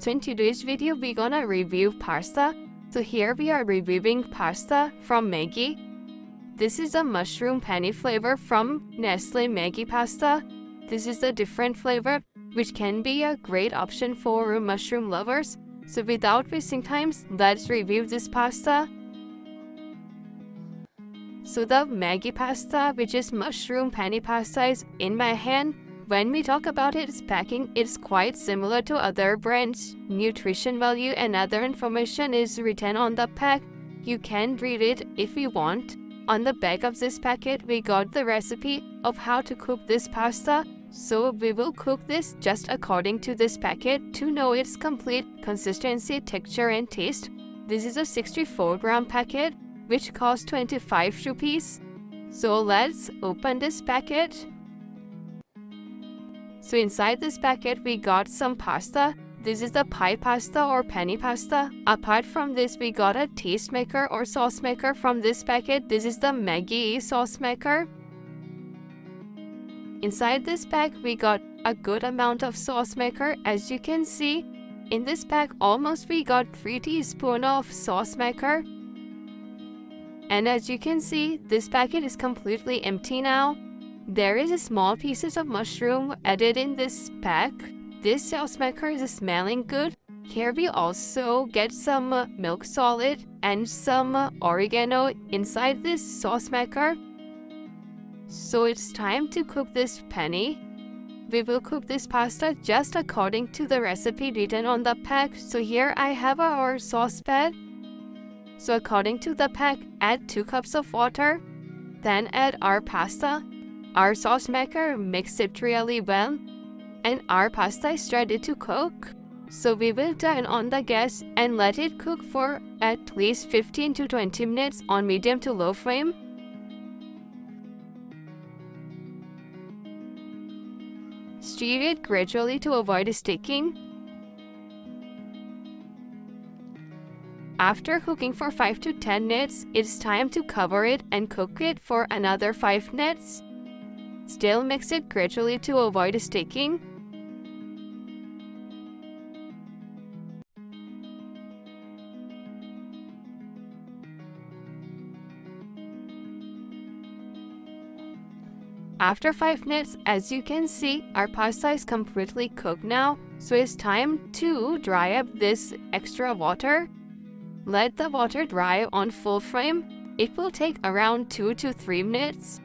So in today's video, we're gonna review pasta. So here we are reviewing pasta from Maggi. This is a mushroom penne flavor from Nestle Maggi Pasta. This is a different flavor, which can be a great option for mushroom lovers. So without wasting time, let's review this pasta. So the Maggi pasta, which is mushroom penne pasta, is in my hand. When we talk about its packing, it's quite similar to other brands. Nutrition value and other information is written on the pack. You can read it if you want. On the back of this packet, we got the recipe of how to cook this pasta. So we will cook this just according to this packet to know its complete consistency, texture and taste. This is a 64-gram packet, which costs 25 rupees. So let's open this packet. So inside this packet, we got some pasta. This is the pie pasta or penne pasta. Apart from this, we got a taste maker or sauce maker from this packet. This is the Maggi sauce maker. Inside this pack, we got a good amount of sauce maker. As you can see, in this pack, almost we got 3 teaspoons of sauce maker. And as you can see, this packet is completely empty now. There is a small pieces of mushroom added in this pack. This sauce maker is smelling good. Here we also get some milk solid and some oregano inside this sauce maker. So it's time to cook this penne. We will cook this pasta just according to the recipe written on the pack. So here I have our saucepan. So according to the pack, add 2 cups of water. Then add our pasta. Our sauce maker, mix it really well. And our pasta is ready to cook. So we will turn on the gas and let it cook for at least 15 to 20 minutes on medium to low flame. Stir it gradually to avoid sticking. After cooking for 5 to 10 minutes, it's time to cover it and cook it for another 5 minutes. Still mix it gradually to avoid sticking. After 5 minutes, as you can see, our pasta is completely cooked now. So it's time to dry up this extra water. Let the water dry on full flame. It will take around 2 to 3 minutes.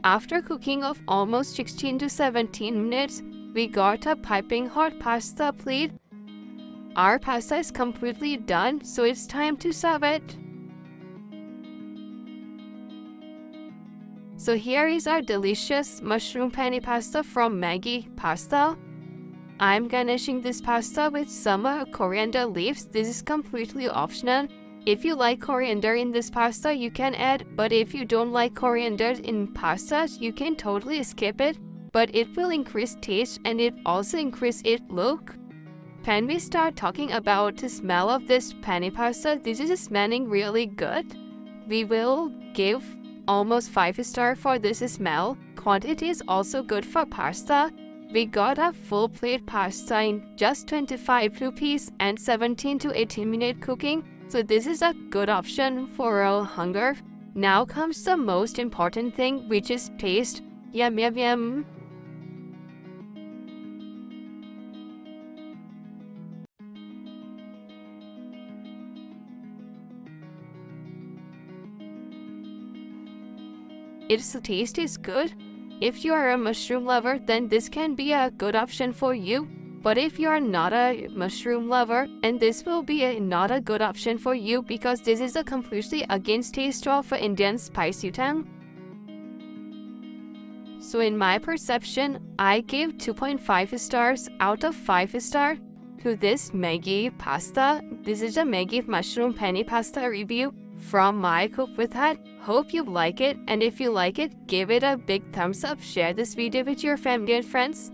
After cooking of almost 16 to 17 minutes, we got a piping hot pasta plate. Our pasta is completely done, so it's time to serve it. So here is our delicious mushroom penne pasta from Maggi Pasta. I'm garnishing this pasta with some coriander leaves. This is completely optional. If you like coriander in this pasta, you can add, but if you don't like coriander in pastas, you can totally skip it. But it will increase taste and it also increase its look. When we start talking about the smell of this penne pasta, this is smelling really good. We will give almost 5 stars for this smell. Quantity is also good for pasta. We got a full plate pasta in just 25 rupees and 17 to 18 minute cooking. So this is a good option for a hunger. Now comes the most important thing, which is taste. Yum yum yum. Its taste is good. If you are a mushroom lover, then this can be a good option for you. But if you are not a mushroom lover, and this will be not a good option for you because this is a completely against taste of Indian spice utensil. So in my perception, I give 2.5 stars out of 5 stars to this Maggi pasta. This is a Maggi mushroom penne pasta review from my Cook With Hat. Hope you like it, and if you like it, give it a big thumbs up, share this video with your family and friends.